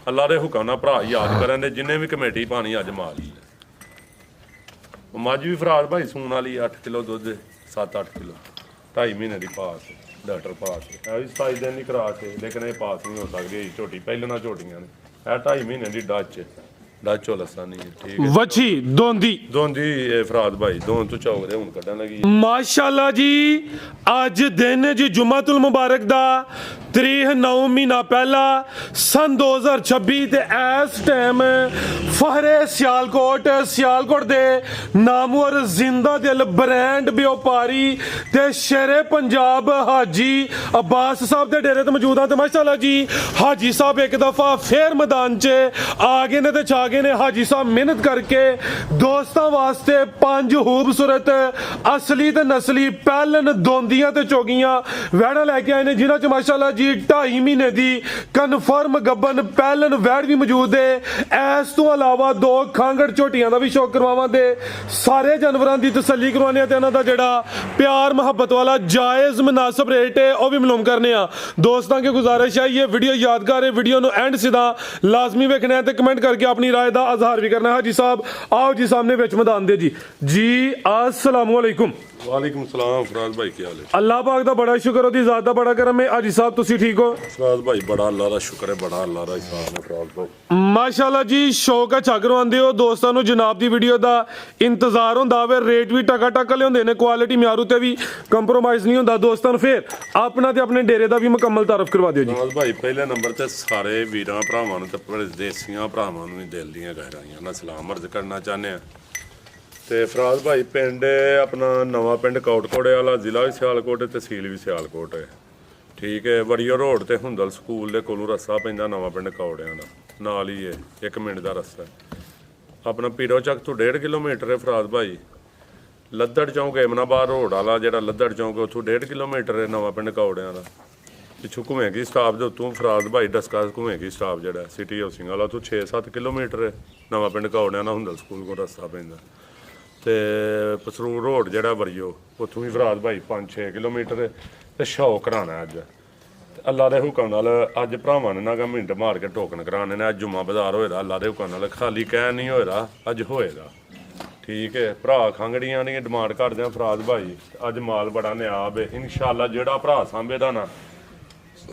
अल्लाह के हुक्म नाल भरा याद करन दे जिन्हें भी कमेटी पानी अज माल मझ भी फराद भाई सून वाली 8 किलो दुध 7-8 किलो 2.5 महीने की पास डॉक्टर पास है 27 दिन की क्रास है लेकिन ये पास नहीं हो सकती झोटी पहले झोटियां ने 2.5 महीने की डच लसा नहीं है ठीक है वछी दोंदी फराद भाई दोन तो चौक हुन कढ़न लगी माशाअल्लाह जी अज दिन जी जुम्मतुल मुबारक दा तरीक 9 महीना पहला सन 2026 ते इस टाइम फहरे सियालकोट दे नामवर जिंदा दिल ब्रांड व्यापारी ते शेरे पंजाब हाजी अब्बास साहब दे डेरे ते मौजूद हां ते माशाअल्लाह जी हाजी साहब एक दफा फिर मैदान च आ गए ने ते छा गए ने हाजी साहब मेहनत करके दोस्तां वास्ते 5 खूबसूरत असली ते नस्ली पैलन दोंदियां ते चोगियां वैड़ा लैके आए ने जिन्हां च माशाअल्लाह जी 2.5 महीने दी कन्फर्म गब्बन पैलन वैड़ भी मौजूद है इस तो अलावा 2 खांगड़ झोटियां दा भी शौक करवावां दे सारे जानवरां दी तसल्ली करवाने ते इन्हां दा जेड़ा प्यार मोहब्बत वाला जायज़ मुनासिब रेट है वह भी मालूम करने दोस्तां की गुजारिश है ये वीडियो यादगार है वीडियो नु एंड सीधा लाजमी वेखना है ते कमेंट करके अपनी राय दा इजहार भी करना है हाजी साहब आओ जी सामने विच मैदान दे जी अस्सलाम वालेकुम वालेकुम सलाम फराज भाई क्या हाल है अल्लाह पाक दा बड़ा शुक्र ओदी ज़ात दा बड़ा करम है हाजी साहब तुसी ठीक हो फराज भाई बड़ा अल्लाह दा शुक्र है बड़ा अल्लाह दा हिसाब है फराज भाई माशाअल्लाह जी शौक अच्छा करवांदे हो दोस्तां नु जनाब दी वीडियो दा इंतजार हुंदा वे रेट भी टका टक लियाउंदे ने क्वालिटी म्यार उते भी कंप्रोमाइज नहीं हुंदा दोस्तां नु फिर अपना ते अपने डेरे दा भी मुकम्मल तारफ करवा दियो जी फराज भाई पहले नंबर ते सारे वीरां भरावां नु ते परदेसियां भरावां नु दिल दीयां गहराइयां नाल सलाम अर्ज करना चाहने आ ਤੇ ਫਰਾਜ਼ ਭਾਈ ਪਿੰਡ ਆਪਣਾ ਨਵਾਂ ਪਿੰਡ ਕੋਟਕੋੜੇ ਵਾਲਾ ਜ਼ਿਲ੍ਹਾ ਵੀ ਸਿਆਲਕੋਟ ਤਹਿਸੀਲ ਵੀ ਸਿਆਲਕੋਟ ਹੈ ਠੀਕ ਹੈ ਵੜੀਓ ਰੋਡ ਤੇ ਹੁੰਦਲ ਸਕੂਲ ਦੇ ਕੋਲੋਂ ਰਸਤਾ ਪੈਂਦਾ ਨਵਾਂ ਪਿੰਡ ਕੌੜਿਆਂ ਦਾ ਨਾਲ ਹੀ ਹੈ 1 ਮਿੰਟ ਦਾ ਰਸਤਾ ਆਪਣਾ ਪੀਰੋ ਚੱਕ ਤੋਂ 1.5 ਕਿਲੋਮੀਟਰ ਹੈ ਫਰਾਜ਼ ਭਾਈ ਲੱਦੜ ਚੌਂਕ ਏਮਨਾਬਾਦ ਰੋਡ ਵਾਲਾ ਜਿਹੜਾ ਲੱਦੜ ਚੌਂਕ ਉੱਥੋਂ 1.5 ਕਿਲੋਮੀਟਰ ਹੈ ਨਵਾਂ ਪਿੰਡ ਕੌੜਿਆਂ ਦਾ ਪਿੱਛੋਂ ਘੁੰਮੇਗੀ ਸਟਾਪ ਦੇ ਉੱਤੋਂ ਫਰਾਜ਼ ਭਾਈ ਡਸਕਾਸ ਘੁੰਮੇਗੀ ਸਟਾਪ ਜਿਹੜਾ ਸਿਟੀ ਹਾਊਸਿੰਗ ਵਾਲਾ ਉੱਥੋਂ 6-7 ਕਿਲੋਮੀਟਰ ਹੈ ਨਵਾਂ ਪਿੰਡ ਕੌੜਿਆਂ ਦਾ ਹੁੰਦਲ ਸਕੂਲ ਕੋਲ ਰਸਤਾ ਪੈਂਦਾ ਤੇ ਪਸਰੂਰ ਰੋਡ ਜਿਹੜਾ ਵਰੀਓ ਉੱਥੋਂ ਵੀ ਫਰਾਜ਼ ਭਾਈ 5-6 ਕਿਲੋਮੀਟਰ ਤੇ ਸ਼ੌਕ ਕਰਾਣਾ ਅੱਜ ਅੱਲਾ ਦੇ ਹੁਕਮ ਨਾਲ ਅੱਜ ਭਰਾਵਾਂ ਨੇ ਨਾ ਗਾ ਮਿੰਟ ਮਾਰ ਕੇ ਟੋਕਨ ਕਰਾਣੇ ਨੇ ਅੱਜ ਜੁਮਾ ਬਾਜ਼ਾਰ ਹੋਏਦਾ ਅੱਲਾ ਦੇ ਹੁਕਮ ਨਾਲ ਖਾਲੀ ਕਹਿ ਨਹੀਂ ਹੋਏਦਾ ਅੱਜ ਹੋਏਗਾ ਠੀਕ ਹੈ ਭਰਾ ਖੰਗੜੀਆਂ ਦੀ ਡਿਮਾਂਡ ਕਰਦੇ ਆ ਫਰਾਜ਼ ਭਾਈ ਅੱਜ ਮਾਲ ਬੜਾ ਨਿਆਬ ਹੈ ਇਨਸ਼ਾਅੱਲਾ ਜਿਹੜਾ ਭਰਾ ਸਾਂਭੇ ਦਾ ਨਾ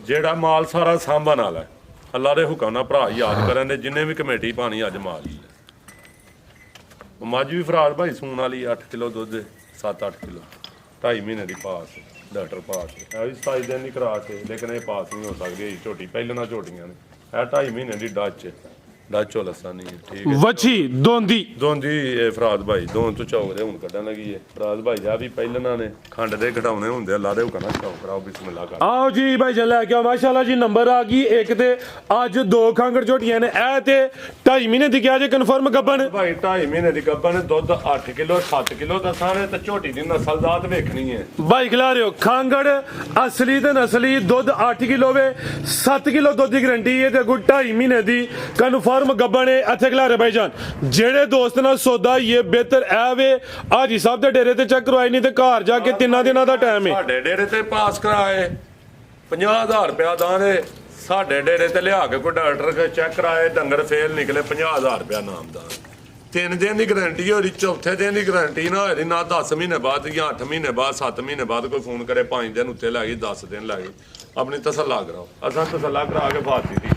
ਜਿਹੜਾ ਮਾਲ ਸਾਰਾ ਸਾਂਭਣ ਵਾਲਾ ਹੈ ਅੱਲਾ ਦੇ ਹੁਕਮ ਨਾਲ ਭਰਾ ਯਾਦ ਕਰਨ ਦੇ ਜਿੰਨੇ ਵੀ ਕਮੇਟੀ ਪਾਣੀ ਅੱਜ ਮਾਲ मझ भी फराद भाई सून वाली 8 किलो दुध 7-8 किलो 2.5 महीने की पास डॉक्टर पास है 27 दिन की क्रास है लेकिन ये पास नहीं हो सकती झोटी पहले झोटियां ने 2.5 महीने की डच लसा नहीं है ठीक है वछी दोंदी फराद भाई दोन तो चौक दे हुन कढ़न लगी है फराद भाई जा भी पहले ने खंड दे घटाने हुंदे अल्लाह दे हुक्म नाल शौक कराओ बिस्मिल्लाह कर आओ जी भाई जल लेके आओ माशाअल्लाह जी नंबर आ गई एक ते आज 2 खांगड़ झोटियां ने ए ते 2.5 महीने दी क्या जे कन्फर्म गब्बन भाई 2.5 महीने दी गब्बन दुध 8 किलो 7 किलो दा सारे ते झोटी दी नस्ल जात वेखनी है भाई खिला रहे हो खांगड़ असली ते नस्ली दुध 8 किलो वे 7 किलो दुध दी गारंटी है ते 2.5 महीने दी कन्फर्म गब्बन है अच्छे खिला रहे भाईजान जेड़े दोस्त ना सौदा ये बेहतर है वे हाजी साहब दे डेरे ते चेक करवाई नहीं ते घर जाके 3 दिनों दा टाइम है साडे डेरे ते पास कराए 50,000 रुपया दाने साडे डेरे ते लिया के कोई डॉक्टर के चेक कराए डंगर फेल निकले 50,000 रुपया नाम दा 3 दिन की गारंटी हो रही चौथे दिन की गारंटी ना हो रही ना 10 महीने बाद या 8 महीने बाद 7 महीने बाद कोई फोन करे 5 दिन उत्ते लै गई 10 दिन लै गई अपनी तसल्ला कराओ असां तसल्ला करा के फाती दी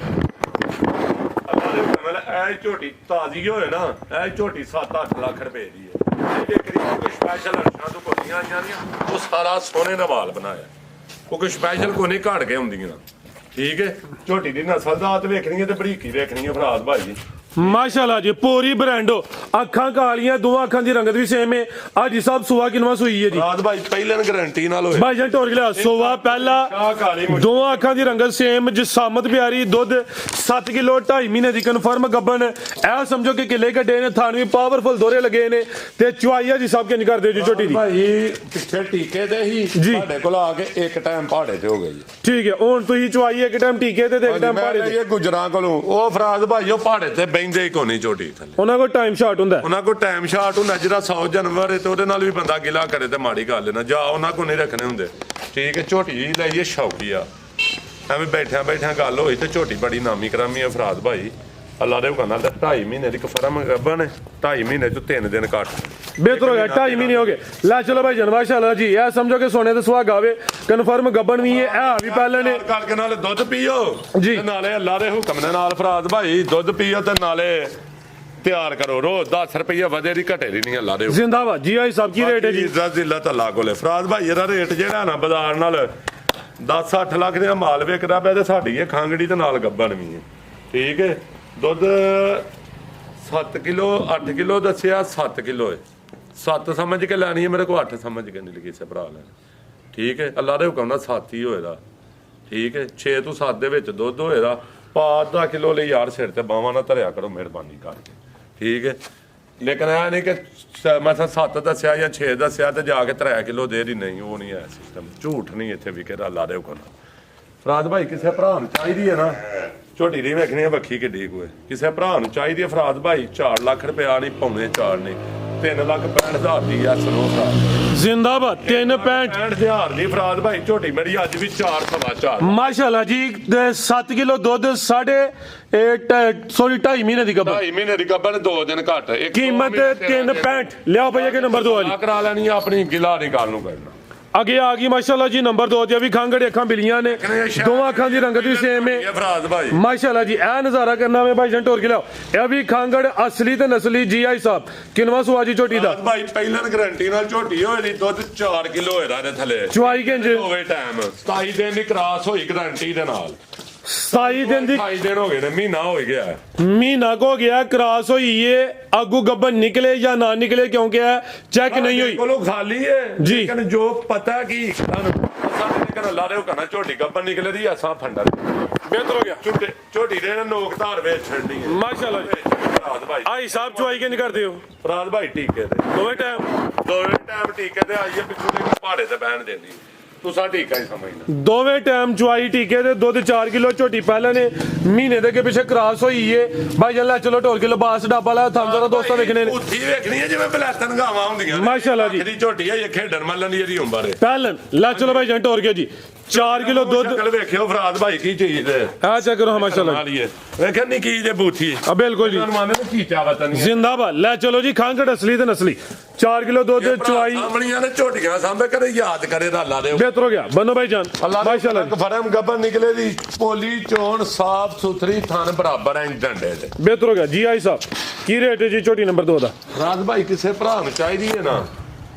झोटी ताजी होए ना ए झोटी 7-8 लाख रुपए दी है स्पैशल अर्शा तो कोटियां आईयां वो सारा सोने दा बाल बनाया क्योंकि स्पैशल को नहीं घट के हुंदियां ठीक है झोटी दी नस्ल जात वेखनी है ते बरीकी वेखनी है फराज भाई माशाअल्लाह जी पूरी ब्रांडो अखां कालियां दो अखां दी रंगत भी सेम है हाजी साहब सुवा किनवा सुई है जी फराज भाई पहले गारंटी नाल होए भाई जान टोर गया सुवा पहला दो अखां दी रंगत सेम जिसामत प्यारी दूध 7 किलो 2.5 महीने दी कन्फर्म गब्बन ए समझो कि किले कड्डे ने थान भी पावरफुल दोरे लगे ने ते चुआई हाजी साहब किंज कर दे जी छोटी दी भाई पिछे टीके दे ही साडे कोल आके एक टाइम पहाड़े ते हो गए जी ठीक है हुन तुसी चुआई एक टाइम टीके ते एक टाइम पहाड़े ते ये गुजरां कोलों ओ फराज भाई ओ पहाड़े ते बहिंदे ही कोनी झोटी थले ਉਹਨਾਂ ਕੋਲ ਟਾਈਮ ਸ਼ਾਟ ਹੁੰਦਾ ਉਹਨਾਂ ਕੋਲ ਟਾਈਮ ਸ਼ਾਟ ਹੁੰਦਾ ਜਿਹੜਾ 100 ਜਾਨਵਰ ਹੈ ਤੇ ਉਹਦੇ ਨਾਲ ਵੀ ਬੰਦਾ ਗਿਲਾ ਕਰੇ ਤੇ ਮਾੜੀ ਗੱਲ ਨਾ ਜਾ ਉਹਨਾਂ ਕੋਲ ਨਹੀਂ ਰੱਖਣੇ ਹੁੰਦੇ ਠੀਕ ਹੈ ਝੋਟੀ ਲਈਏ ਸ਼ੌਕੀ ਆ ਐਵੇਂ ਬੈਠਿਆਂ ਗੱਲ ਹੋਈ ਤੇ ਝੋਟੀ ਬੜੀ ਨਾਮੀ ਕਰਾਮੀ ਆ ਫਰਾਦ ਭਾਈ ਅੱਲਾ ਦੇ ਹੁਕਮ ਨਾਲ ਤੇ 2.5 ਮਹੀਨੇ ਦੀ ਕਫਰਮ ਗੱਬਨ 2.5 ਮਹੀਨੇ ਚ 3 ਦਿਨ ਕੱਟ ਬਿਹਤਰ ਹੋ ਗਿਆ 2.5 ਮਹੀਨੇ ਹੋ ਗਏ ਲੈ ਚਲੋ ਭਾਈ ਜਾਨ ਮਾਸ਼ਾਅੱਲਾ ਜੀ ਇਹ ਸਮਝੋ ਕਿ ਸੋਨੇ ਤੇ ਸੁਹਾਗਾ ਵੇ ਕਨਫਰਮ ਗੱਬਨ ਵੀ ਹੈ ਇਹ ਵੀ ਪਹਿਲੇ ਨੇ ਕਰਕੇ ਨਾਲੇ ਦੁੱਧ ਪੀਓ ਜੀ। ਤੇ ਨਾਲੇ ਅੱਲਾ ਦੇ ਹੁਕਮ ਦੇ ਨਾਲ ਫਰਾਦ ਭਾਈ ਦੁੱਧ ਪੀਓ ਤੇ ਨਾਲੇ ਤਿਆਰ ਕਰੋ ਰੋਜ਼ 10 ਰੁਪਏ ਵਧੇ ਦੀ ਘਟੇ ਦੀ ਨਹੀਂ ਅੱਲਾ ਦੇ ਜ਼ਿੰਦਾਬਾਦ ਜੀ ਆਈ ਸਾਹਿਬ ਕੀ ਰੇਟ ਹੈ ਜੀ ਇੱਜ਼ਤ ਜ਼ਿਲਤ ਅੱਲਾ ਕੋਲੇ ਫਰਾਦ ਭਾਈ ਇਹਦਾ ਰੇਟ ਜਿਹੜਾ ਨਾ ਬਾਜ਼ਾਰ ਨਾਲ 10-8 ਲੱਖ ਦਾ ਮਾਲ ਵਿਕਦਾ ਪਿਆ ਤੇ ਸਾਡੀ ਇਹ ਖਾਂਗੜੀ ਤੇ ਨਾਲ ਗੱਬਨ ਵੀ ਹੈ ਠੀਕ ਹੈ ਦੁੱਧ 7 ਕਿਲੋ 8 ਕਿਲੋ ਦੱਸਿਆ 7 ਕਿਲੋ ਹੈ 7 ਸਮਝ ਕੇ ਲੈਣੀ ਹੈ ਮੇਰੇ ਕੋਲ 8 ਸਮਝ ਕੇ ਨਹੀਂ ਲਿਖੀ ਸੇ ਭਰਾ ਲੈਣ ਠੀਕ ਹੈ ਅੱਲਾ ਦੇ ਹੁਕਮ ਨਾਲ 7 ਹੀ ਹੋਏਦਾ ਠੀਕ ਹੈ 6 ਤੋਂ 7 ਦੇ ਵਿੱਚ ਦੁੱਧ ਹੋਏਦਾ ਪਾ ਅੱਧਾ ਕਿਲੋ ਲਈ ਯਾਰ ਸਿਰ ਤੇ ਬਾਵਾਂ ਨਾਲ ਧਰਿਆ ਕਰੋ ਮਿਹਰਬਾਨੀ ਕਰਕੇ ਠੀਕ ਹੈ ਲੇਕਿਨ ਇਹ ਨਹੀਂ ਕਿ ਮੈਂ 7 ਦੱਸਿਆ ਜਾਂ 6 ਦੱਸਿਆ ਤੇ ਜਾ ਕੇ 3 ਕਿਲੋ ਦੇ ਦੀ ਨਹੀਂ ਉਹ ਨਹੀਂ ਹੈ ਸਿਸਟਮ ਝੂਠ ਨਹੀਂ ਇੱਥੇ ਵਿਕੇ ਅੱਲਾ ਦੇ ਹੁਕਮ ਨਾਲ ਫਰਾਦ ਭਾਈ ਕਿਸੇ ਭਰਾ ਨੂੰ ਚਾਹੀਦੀ ਹੈ ਨਾ ਝੋਟੀ ਦੀ ਵੇਖਣੀ ਹੈ ਵੱਖੀ ਕਿੱਡੀ ਕੋਈ ਕਿਸੇ ਭਰਾ ਨੂੰ ਚਾਹੀਦੀ ਹੈ ਫਰਾਦ ਭਾਈ 4 ਲੱਖ ਰੁਪਇਆ ਨਹੀਂ ਪੌਣੇ 4 ਨਹੀਂ 3,65,000 ਦੀ ਆ ਸੁਣੋ ਫਰਾਦ ਜ਼ਿੰਦਾਬਾਦ 3,65,000 ਦੀ ਫਰਾਦ ਭਾਈ ਝੋਟੀ ਮੇਰੀ ਅੱਜ ਵੀ 4.4 ਮਾਸ਼ਾਅੱਲਾ ਜੀ 7 ਕਿਲੋ ਦੁੱਧ 2.5 ਮਹੀਨੇ ਦੀ ਗੱਬਨ 2.5 ਮਹੀਨੇ ਦੀ ਗੱਬਨ 2 ਦਿਨ ਘੱਟ ਕੀਮਤ 3.65 ਲਿਆਓ ਭਈਆ ਕੇ ਨੰਬਰ 2 ਵਾਲੀ ਕਰਾ ਲੈਣੀ ਆ ਆਪਣੀ ਗਿਲਾ ਨਿਕਾਲ ਨੂੰ ਕਰਨਾ ਅੱਗੇ ਆ ਗਈ ਮਾਸ਼ਾਅੱਲਾ ਜੀ ਨੰਬਰ 2 ਤੇ ਵੀ ਖਾਂਗੜ ਅੱਖਾਂ ਬਿਲੀਆਂ ਨੇ ਦੋਵਾਂ ਅੱਖਾਂ ਦੀ ਰੰਗਤ ਵੀ ਸੇਮ ਹੈ ਇਹ ਫਰਾਦ ਭਾਈ ਮਾਸ਼ਾਅੱਲਾ ਜੀ ਇਹ ਨਜ਼ਾਰਾ ਕਰਨਾ ਵੇ ਭਾਈ ਜਨ ਟੋਰ ਕੇ ਲਿਆਓ ਇਹ ਵੀ ਖਾਂਗੜ ਅਸਲੀ ਤੇ ਨਸਲੀ ਜੀ ਆਈ ਸਾਹਿਬ ਕਿਨਵਾ ਸੁਆਜੀ ਝੋਟੀ ਦਾ ਭਾਈ ਪਹਿਲਾਂ ਗਾਰੰਟੀ ਨਾਲ ਝੋਟੀ ਹੋਏ ਦੀ ਦੁੱਧ 4 ਕਿਲੋ ਹੋਏਦਾ ਇਹਦੇ ਥੱਲੇ ਚੁਆਈ ਕਿੰਜ ਹੋਵੇ ਟਾਈਮ 27 ਦਿਨ ਦੀ ਕਰਾਸ ਹੋਈ ਗਾਰੰਟੀ ਦੇ ਨਾਲ 27 ਦਿਨ ਦੀ 28 ਦਿਨ ਹੋ ਗਏ ਨੇ ਮਹੀਨਾ ਹੋ ਗਿਆ ਮਹੀਨਾ ਕੋ ਗਿਆ ਕ੍ਰਾਸ ਹੋਈ ਏ ਅੱਗੂ ਗੱਬਨ ਨਿਕਲੇ ਜਾਂ ਨਾ ਨਿਕਲੇ ਕਿਉਂਕਿ ਇਹ ਚੈੱਕ ਨਹੀਂ ਹੋਈ ਕੋਲੋਂ ਖਾਲੀ ਹੈ ਜੀ। ਲੇਕਿਨ ਜੋ ਪਤਾ ਕੀ ਤੁਹਾਨੂੰ ਸਾਡੇ ਨੇ ਕਹਿੰਦਾ ਲਾਰੇ ਕਹਿੰਦਾ ਝੋਟੀ ਗੱਬਨ ਨਿਕਲੇ ਦੀ ਅਸਾਂ ਫੰਡਾ ਬਿਹਤਰ ਹੋ ਗਿਆ ਝੋਟੀ ਦੇ ਨੋਕ ਧਾਰ ਵੇਚ ਛੱਡਣੀ ਹੈ ਮਾਸ਼ਾਅੱਲਾ ਜੀ ਫਰਾਦ ਭਾਈ ਆਈ ਸਾਹਿਬ ਚੁਆਈ ਕਿੰਜ ਕਰਦੇ ਹੋ ਫਰਾਦ ਭਾਈ ਟੀਕੇ ਤੇ ਦੋਵੇਂ ਟਾਈਮ ਟੀਕੇ ਤੇ ਆਈਏ ਪਿੱਛੋਂ ਦੇ ਪਹਾੜੇ ਤੇ ਬਹਿਣ ਦੇਦੀ ਤੁਸੀਂ ਟੀਕਾ ਹੀ ਸਮਝਣਾ ਦੋਵੇਂ ਟਾਈਮ ਚੁਆਈ ਟੀਕੇ ਦੇ ਦੁੱਧ 4 ਕਿਲੋ ਝੋਟੀ ਪਹਿਲੇ ਨੇ ਮਹੀਨੇ ਦੇ ਅੱਗੇ ਪਿੱਛੇ ਕ੍ਰਾਸ ਹੋਈ ਏ ਭਾਈ ਜੱਲਾ ਚਲੋ ਢੋਲ ਕੇ ਲਿਬਾਸ ਡੱਬਾ ਲਾ ਥਾਂ ਜ਼ਰਾ ਦੋਸਤਾਂ ਵੇਖਣੇ ਨੇ ਉੱਥੀ ਵੇਖਣੀ ਹੈ ਜਿਵੇਂ ਬਲੈਤਨ ਗਾਵਾਂ ਹੁੰਦੀਆਂ ਨੇ ਮਾਸ਼ਾਅੱਲਾ ਜੀ ਜਿਹੜੀ ਝੋਟੀ ਹੈ ਇਹ ਖੇਡਣ ਮੱਲਣ ਦੀ ਜਿਹੜੀ ਉਮਰ ਹੈ ਪਹਿਲਨ ਲੈ ਚਲੋ ਭਾਈ ਜਨ ਟੋਰ ਕੇ ਜੀ 4 ਕਿਲੋ ਦੁੱਧ ਸ਼ਕਲ ਵੇਖਿਓ ਫਰਾਦ ਭਾਈ ਕੀ ਚੀਜ਼ ਹੈ ਆ ਚੈੱਕ ਕਰੋ ਮਾਸ਼ਾਅੱਲਾ ਨਾਲੀਏ ਵੇਖਿਆ ਨੀ ਕੀ ਜੇ ਬੂਥੀ ਆ ਬਿਲਕੁਲ ਜੀ ਮਾਨੇ ਨੂੰ ਕੀ ਚਾਵਤ ਨਹੀਂ ਜ਼ਿੰਦਾਬਾਦ ਲੈ ਚਲੋ ਜੀ ਖਾਂਗੜ ਅਸਲੀ ਤੇ ਨਸਲੀ 4 ਕਿਲੋ ਦੁੱਧ ਚੁਆਈ ਸਾਹਮਣੀਆਂ ਨੇ ਝੋਟੀਆਂ ਸਾਹਮਣੇ ਕਦੇ ਯਾਦ ਕਰੇ ਦਾ ਅੱਲਾ ਦੇ ਬਿਹਤਰ ਹੋ ਗਿਆ ਬੰਨੋ ਭਾਈ ਜਾਨ ਮਾਸ਼ਾਅੱਲਾ ਜੀ ਫਰਮ ਗੱਬਨ ਨਿਕਲੇ ਦੀ ਪੋਲੀ ਚੋਣ ਸਾਫ ਸੁਥਰੀ ਥਣ ਬਰਾਬਰ ਐਂ ਡੰਡੇ ਦੇ ਬਿਹਤਰ ਹੋ ਗਿਆ ਜੀ ਆਈ ਸਾਹਿਬ ਕੀ ਰੇਟ ਹੈ ਜੀ ਝੋਟੀ ਨੰਬਰ 2 ਦਾ ਰਾਜ ਭਾਈ ਕਿਸੇ ਭਰਾ ਨੂੰ ਚਾਹੀਦੀ ਹੈ ਨਾ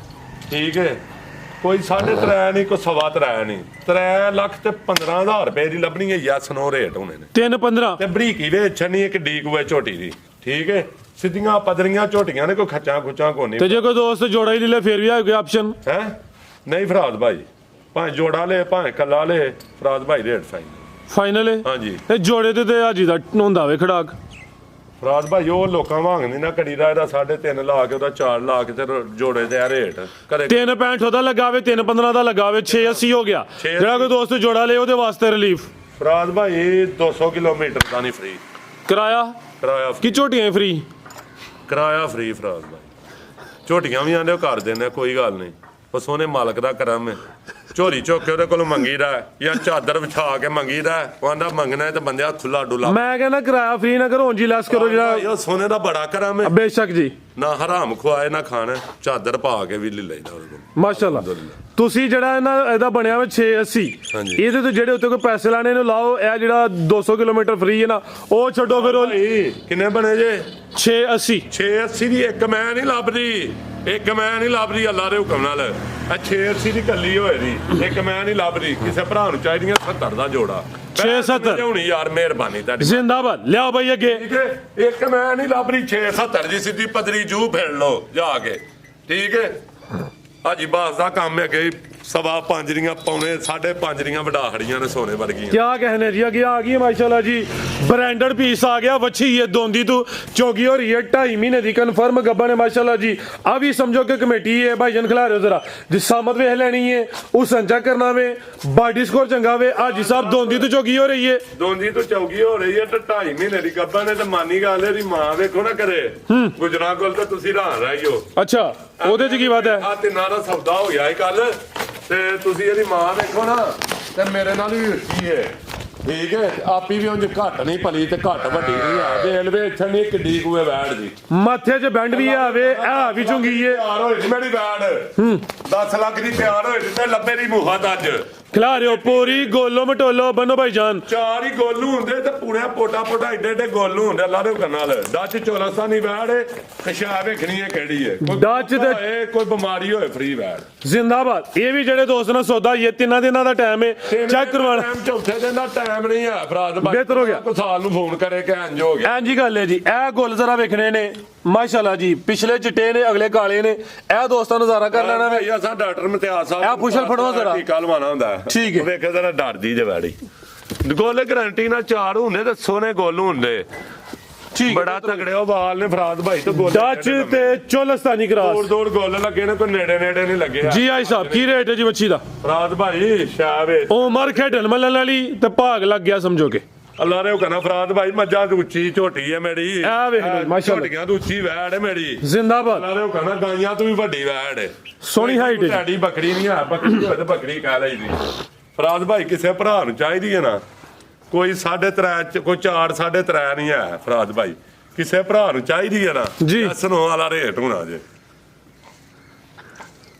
ਠੀਕ ਹੈ ਕੋਈ 3.5 ਨਹੀਂ ਕੋਈ 3.25 ਨਹੀਂ 3 ਲੱਖ ਤੇ 15,000 ਰੁਪਏ ਦੀ ਲੱਭਣੀ ਹੈ ਯੈਸ ਨੋ ਰੇਟ ਹੋਣੇ ਨੇ 3-15 ਤੇ ਬਰੀਕੀ ਵੇਚਣੀ ਹੈ ਕਿ ਡੀਕ ਹੋਏ ਝੋਟੀ ਦੀ ਠੀਕ ਹੈ ਸਿੱਧੀਆਂ ਪਦਰੀਆਂ ਝੋਟੀਆਂ ਨੇ ਕੋਈ ਖੱਚਾਂ ਖੁੱਚਾਂ ਕੋਨੀ ਤੇ ਜੇ ਕੋਈ ਦੋਸਤ ਜੋੜਾ ਹੀ ਲੈ ਲੈ ਫਿਰ ਵੀ ਆ ਗਿਆ ਆਪਸ਼ਨ ਹੈ ਨਹੀਂ ਫਰਾਦ ਭਾਈ ਭਾਵੇਂ ਜੋੜਾ ਲੈ ਭਾਵੇਂ ਕੱਲਾ ਲੈ ਫਰਾਦ ਭਾਈ ਰੇਟ ਫਾਈਨਲ ਹੈ ਹਾਂਜੀ ਇਹ ਜੋੜੇ ਤੇ ਹਾਜੀ ਦਾ ਹੁੰਦਾ ਵੇ ਖੜਾਕ ਫਰਾਦ ਭਾਈ ਉਹ ਲੋਕਾਂ ਵਾਂਗਦੀ ਨਾ ਕੜੀ ਦਾ ਇਹਦਾ 3.5 ਲਾ ਕੇ ਉਹਦਾ 4 ਲਾ ਕੇ ਤੇ ਜੋੜੇ ਤੇ ਆ ਰੇਟ ਕਰੇ 3.65 ਉਹਦਾ ਲਗਾਵੇ 3.15 ਦਾ ਲਗਾਵੇ 680 ਹੋ ਗਿਆ ਜਿਹੜਾ ਕੋਈ ਦੋਸਤ ਜੋੜਾ ਲੇ ਉਹਦੇ ਵਾਸਤੇ ਰਿਲੀਫ ਫਰਾਦ ਭਾਈ 200 ਕਿਲੋਮੀਟਰ ਦਾ ਨਹੀਂ ਫ੍ਰੀ ਕਿਰਾਇਆ ਕੀ ਝੋਟੀਆਂ ਫ੍ਰੀ ਕਿਰਾਇਆ ਫ੍ਰੀ ਫਰਾਦ ਭਾਈ ਝੋਟੀਆਂ ਵੀ ਆਂਦੇ ਉਹ ਕਰ ਦਿੰਦੇ ਕੋਈ ਗੱਲ ਨਹੀਂ ਉਹ ਸੋਹਣੇ ਮਾਲਕ ਦਾ ਕਰਮ ਹੈ ਝੋਰੀ ਚੁੱਕ ਕੇ ਉਹਦੇ ਕੋਲ ਮੰਗੀਦਾ ਜਾਂ ਚਾਦਰ ਵਿਛਾ ਕੇ ਮੰਗੀਦਾ ਉਹ ਆਂਦਾ ਮੰਗਣਾ ਤੇ ਬੰਦਿਆ ਖੁੱਲਾ ਡੁੱਲਾ ਮੈਂ ਕਹਿੰਦਾ ਕਿਰਾਇਆ ਫ੍ਰੀ ਨਾ ਕਰੋ ਉਂਜੀ ਲੈਸ ਕਰੋ ਜਿਹੜਾ ਉਹ ਸੋਨੇ ਦਾ ਬੜਾ ਕਰਮ ਹੈ ਬੇਸ਼ੱਕ ਜੀ ਨਾ ਹਰਾਮ ਖਵਾਏ ਨਾ ਖਾਣ ਚਾਦਰ ਪਾ ਕੇ ਵੀ ਲੈ ਲੈਦਾ ਉਹਦੇ ਕੋਲ ਮਾਸ਼ਾਅੱਲਾ ਤੁਸੀਂ ਜਿਹੜਾ ਇਹਦਾ ਬਣਿਆ ਵਾ 680 ਹਾਂਜੀ। ਇਹਦੇ ਤੋਂ ਜਿਹੜੇ ਉੱਤੇ ਕੋਈ ਪੈਸੇ ਲਾਣੇ ਇਹਨੂੰ ਲਾਓ ਇਹ ਜਿਹੜਾ 200 ਕਿਲੋਮੀਟਰ ਫ੍ਰੀ ਹੈ ਨਾ ਉਹ ਛੱਡੋ ਫਿਰ ਉਹ ਕਿੰਨੇ ਬਣੇ ਜੇ 680 680 ਦੀ ਇੱਕ ਮੈਂ ਨਹੀਂ ਲੱਭਦੀ ਅੱਲਾ ਦੇ ਹੁਕਮ ਨਾਲ ਇਹ 680 ਦੀ ਕੱਲੀ ਹੋਏ ਦੀ ਇੱਕ ਮੈਂ ਨਹੀਂ ਲੱਭਦੀ ਕਿਸੇ ਭਰਾ ਨੂੰ ਚਾਹੀਦੀਆਂ 70 ਦਾ ਜੋੜਾ 670 ਹੋਣੀ ਯਾਰ ਮਿਹਰਬਾਨੀ ਤੁਹਾਡੀ ਜ਼ਿੰਦਾਬਾਦ ਲਿਆਓ ਭਾਈ ਅੱਗੇ ਠੀਕ ਹੈ ਇੱਕ ਮੈਂ ਨਹੀਂ ਲੱਭਦੀ 670 ਦੀ ਸਿੱਧੀ ਪਦਰੀ ਜੂ ਫੇੜ ਲਓ ਜਾ ਕੇ ਠੀਕ ਹੈ ਹਾਜੀ ਬਾਸ ਦਾ ਕੰਮ ਹੈ ਕਿ 5.25 ਦੀਆਂ ਪੌਣੇ 5.5 ਦੀਆਂ ਵਡਾ ਖੜੀਆਂ ਨੇ ਸੋਨੇ ਵਰਗੀਆਂ क्या कहने जी आगे आ गई है माशाल्लाह जी ब्रांडेड पीस आ गया वच्छी ये दोंदी तू चौकी हो रही है 2.5 महीने दी कन्फर्म गब्बा ने माशाल्लाह जी अभी समझो कि कमेटी है भाईजान खिला रहे हो जरा जिसामत वेख लेनी है उस संचा करना वे बॉडी स्कोर चंगा वे हाजी साहब दोंदी तू चौकी हो रही है ਦੋਂਦੀ ਤੋਂ ਚੌਗੀ ਹੋ ਰਹੀ ਹੈ ਤੇ 2.5 ਮਹੀਨੇ ਦੀ ਗੱਬਾ ਨੇ ਤੇ ਮਾਨੀ ਗੱਲ ਇਹਦੀ ਮਾਂ ਵੇਖੋ ਨਾ ਕਰੇ ਗੁਜਰਾਂ ਕੋਲ ਤਾਂ ਤੁਸੀਂ ਹੈਰਾਨ ਰਹਿ ਜਾਓ अच्छा ਉਹਦੇ ਚ ਕੀ ਬਾਤ ਹੈ ਆ ਤਿੰਨਾਂ ਦਾ ਸੌਦਾ ਹੋ ਗਿਆ ਕੱਲ ਤੇ ਤੁਸੀਂ ਇਹਦੀ ਮਾਂ ਵੇਖੋ ਨਾ ਤੇ ਮੇਰੇ ਨਾਲ ਵੀ ਉੱਠੀ ਹੈ ਠੀਕ ਹੈ ਆਪੀ ਵੀ ਉਂਝ ਘੱਟ ਨਹੀਂ ਭਲੀ ਤੇ ਘੱਟ ਵੱਡੀ ਨਹੀਂ ਆ ਤੇ ਐਲਵੇ ਛਣੀ ਕਿੱਡੀ ਕੂਏ ਵੈੜ ਦੀ ਮੱਥੇ 'ਚ ਬੈਂਡ ਵੀ ਆਵੇ ਆ ਵੀ ਚੁੰਗੀ ਏ ਤਿਆਰ ਹੋਈ ਸੀ ਮੇਰੀ ਵੈੜ 10 ਲੱਖ ਦੀ ਤਿਆਰ ਹੋਈ ਸੀ ਤੇ ਲੱਭੇ ਦੀ ਮੂਹਾ ਅੱਜ ਖਿਲਾ ਰਿਓ ਪੂਰੀ ਗੋਲੋ ਮਟੋਲੋ ਬੰਨੋ ਭਾਈ ਜਾਨ ਚਾਰ ਹੀ ਗੋਲੂ ਹੁੰਦੇ ਤੇ ਪੂਰੇ ਪੋਟਾ ਏਡੇ ਏਡੇ ਗੋਲੂ ਹੁੰਦੇ ਅੱਲਾ ਦੇ ਨਾਲ ਡੱਚ ਚੋਲਸਾਨੀ ਵੈੜ ਕਸ਼ਾ ਵੇਖਣੀ ਹੈ ਕਿਹੜੀ ਹੈ ਡੱਚ ਤੇ ਕੋਈ ਬਿਮਾਰੀ ਹੋਏ ਫ੍ਰੀ ਵੈੜ ਜ਼ਿੰਦਾਬਾਦ ਇਹ ਵੀ ਜਿਹੜੇ ਦੋਸਤ ਨਾਲ ਸੌਦਾ ਇਹ 3 ਦਿਨਾਂ ਦਾ ਟਾਈਮ ਹੈ ਚੈੱਕ ਕਰਵਾਣਾ ਟਾਈਮ ਚੌਥੇ ਦਿਨ ਦਾ ਟਾਈਮ ਨਹੀਂ ਆ ਫਰਾਦ ਭਾਈ ਬਿਹਤਰ ਹੋ ਗਿਆ। ਕੋਈ ਸਾਲ ਨੂੰ ਫੋਨ ਕਰੇ ਕਿ ਇੰਜ ਹੋ ਗਿਆ ਐਂ ਜੀ ਗੱਲ ਹੈ ਜੀ ਇਹ ਗੁੱਲ ਜ਼ਰਾ ਵੇਖਣੇ ਨੇ ਮਾਸ਼ਾਅੱਲਾ ਜੀ ਪਿਛਲੇ ਚਿੱਟੇ ਨੇ ਅਗਲੇ ਕਾਲੇ ਨੇ ਇਹ ਦੋਸਤਾਂ ਨਜ਼ਾਰਾ ਕਰ ਲੈਣਾ ਵੇ ਭਾਈ ਅਸਾਂ ਡਾਕਟਰ ਮਤਿਆਸ ਸਾਹਿਬ ਇਹ ਪੁੱਛਲ ਫੜੋ ਜ਼ਰਾ। ਟੀਕਾ ਲਵਾਉਣਾ ਹੁੰਦਾ ਠੀਕ ਹੈ। ਵੇਖੇ ਜ਼ਰਾ ਡਰਦੀ ਜੇ ਵੈੜੀ ਗੋਲ ਗਰੰਟੀ ਨਾਲ ਚਾਰ ਹੁੰਦੇ ਤੇ ਸੋਨੇ ਗੋਲੂ ਹੁੰਦੇ ਠੀਕ ਬੜਾ ਤਗੜੇ ਉਹ ਵਾਲ ਨੇ ਫਰਾਦ ਭਾਈ ਤੇ ਗੋਲ ਡੱਚ ਤੇ ਚੋਲਸਤਾਨੀ ਕਰਾਸ ਦੂਰ ਗੋਲ ਲੱਗੇ ਨੇ ਕੋਈ ਨੇੜੇ ਨਹੀਂ ਲੱਗੇ ਜੀ ਆਈ ਸਾਹਿਬ ਕੀ ਰੇਟ ਹੈ ਜੀ ਬੱਚੀ ਦਾ ਫਰਾਦ ਭਾਈ ਸ਼ਾਵੇ ਉਮਰ ਖੇਡਣ ਮੱਲਣ ਵਾਲੀ ਤੇ ਭਾਗ ਲੱਗ ਗਿਆ ਸਮਝੋ ਕਿ ਅੱਲਾ ਰੇ ਕਹਣਾ ਫਰਾਦ ਭਾਈ ਮੱਝਾਂ ਦੀ ਉੱਚੀ ਝੋਟੀ ਹੈ ਮੇਰੀ ਆ ਵੇਖ ਲਓ ਮਾਸ਼ਾਅੱਲਾ ਝੋਟੀਆਂ ਦੀ ਉੱਚੀ ਵੈੜ ਹੈ ਮੇਰੀ ਜ਼ਿੰਦਾਬਾਦ ਅੱਲਾ ਰੇ ਕਹਣਾ ਗਾਈਆਂ ਤੋਂ ਵੀ ਵੱਡੀ ਵੈੜ ਹੈ ਸੋਹਣੀ ਹਾਈਟ ਹੈ ਸਾਡੀ ਬੱਕਰੀ ਨਹੀਂ ਆ ਬੱਕਰੀ ਹੋਵੇ ਤੇ ਬੱਕਰੀ ਕਹਿ ਲਈਦੀ ਫਰਾਦ ਭਾਈ ਕਿਸੇ ਭਰਾ ਨੂੰ ਚਾਹੀਦੀ ਹੈ ਨਾ ਕੋਈ 3.5 ਕੋਈ 4 3.5 ਨਹੀਂ ਹੈ ਫਰਾਦ ਭਾਈ ਕਿਸੇ ਭਰਾ ਨੂੰ ਚਾਹੀਦੀ ਹੈ ਨਾ ਜੀ। ਸੁਣੋ ਵਾਲਾ ਰੇਟ ਹੋਣਾ ਜੇ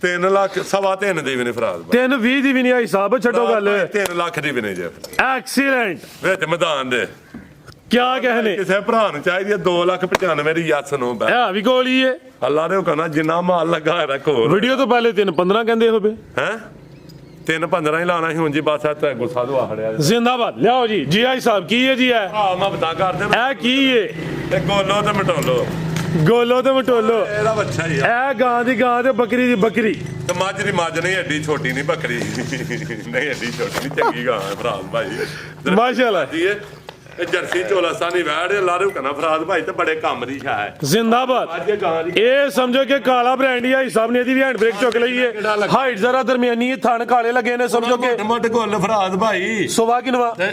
3 ਲੱਖ 3.5 ਦੀ ਵੀ ਨੇ ਫਰਾਦ ਭਾਈ 320 ਦੀ ਵੀ ਨਹੀਂ ਆਈ ਸਾਹਿਬ ਛੱਡੋ ਗੱਲ 3 ਲੱਖ ਦੀ ਵੀ ਨੇ ਜੇ ਐਕਸੀਲੈਂਟ ਵਿੱਚ ਮੈਦਾਨ ਦੇ ਕਿਆ ਕਹਨੇ ਕਿਸੇ ਭਰਾ ਨੂੰ ਚਾਹੀਦੀ ਹੈ 2,95,000 ਦੀ ਯਸ ਨੂੰ ਬੈ ਇਹ ਵੀ ਗੋਲੀ ਏ ਅੱਲਾ ਨੇ ਕਹਣਾ ਜਿੰਨਾ ਮਾਲ ਲੱਗਾ ਹੈ ਰੱਖੋ ਵੀਡੀਓ ਤੋਂ ਪਹਿਲੇ 315 ਕਹਿੰਦੇ ਹੋਵੇ ਹੈ 3-15 ਹੀ ਲਾਣਾ ਸੀ ਹੁਣ ਜੀ ਬਸ ਆ ਤੇ ਗੁੱਸਾ ਤੋਂ ਆਖੜਿਆ ਜ਼ਿੰਦਾਬਾਦ ਲਿਆਓ ਜੀ ਜੀ ਆਈ ਸਾਹਿਬ ਕੀ ਹੈ ਜੀ ਇਹ ਆ ਮੈਂ ਬਤਾ ਕਰਦੇ ਇਹ ਕੀ ਏ ਤੇ ਗੋਲੋ ਤੇ ਮਟੋਲੋ ਗੋਲੋ ਤੇ ਮਟੋਲੋ ਇਹਦਾ ਬੱਚਾ ਹੀ ਆ ਇਹ ਗਾਂ ਦੀ ਗਾਂ ਤੇ ਬੱਕਰੀ ਦੀ ਬੱਕਰੀ ਤੇ ਮੱਝ ਦੀ ਮੱਝ ਨਹੀਂ ਐਡੀ ਛੋਟੀ ਨਹੀਂ ਬੱਕਰੀ ਨਹੀਂ ਐਡੀ ਛੋਟੀ ਨਹੀਂ ਚੰਗੀ ਗਾਂ ਹੈ ਫਰਾਦ ਭਾਈ ਮਾਸ਼ਾਅੱਲਾ ਜੀ ਇਹ ਜਰਸੀ ਚੋਲਾਸਾਨੀ ਵੈੜ ਲਾਰੂ ਕਨਾ ਫਰਾਦ ਭਾਈ ਤੇ ਬੜੇ ਕੰਮ ਦੀ ਛਾ ਹੈ ਜ਼ਿੰਦਾਬਾਦ ਅੱਜ ਇਹ ਗਾਂ ਦੀ ਇਹ ਸਮਝੋ ਕਿ ਕਾਲਾ ਬ੍ਰਾਂਡ ਹੀ ਆਈ ਸਾਹਿਬ ਨੇ ਇਹਦੀ ਵੀ ਹੈਂਡ ਬ੍ਰੇਕ ਚੁੱਕ ਲਈ ਏ ਹਾਈਟ ਜ਼ਰਾ ਦਰਮਿਆਨੀ ਹੈ ਥਣ ਕਾਲੇ ਲੱਗੇ ਨੇ ਸਮਝੋ ਕਿ ਮੋਟ ਗੋਲ ਫਰਾਦ ਭਾਈ ਸੁਵਾ ਕਿਨਵਾ ਤੇ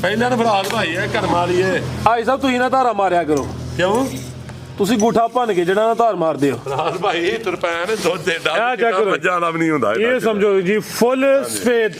ਪਹਿਲਾਂ ਫਰਾਦ ਭਾਈ ਇਹ ਕਰਮ ਵਾਲੀ ਏ ਆਈ ਸਾਹਿਬ ਤੁਸੀਂ ਨਾ ਧਾਰਾ ਮਾਰਿਆ ਕਰੋ ਕਿਉਂ ਤੁਸੀਂ ਗੂਠਾ ਭੰਨ ਕੇ ਜਿਹੜਾ ਨਾ ਧਾਰ ਮਾਰਦੇ ਹੋ ਫਰਾਦ ਭਾਈ ਤੁਰਪੈਨ ਦੁੱਧ ਦੇ ਇਹ check ਕਰੋ। ਮੱਝਾਂ ਦਾ ਵੀ ਨਹੀਂ ਹੁੰਦਾ ਇਹ ਸਮਝੋ ਜੀ ਫੁੱਲ ਸਫੇਦ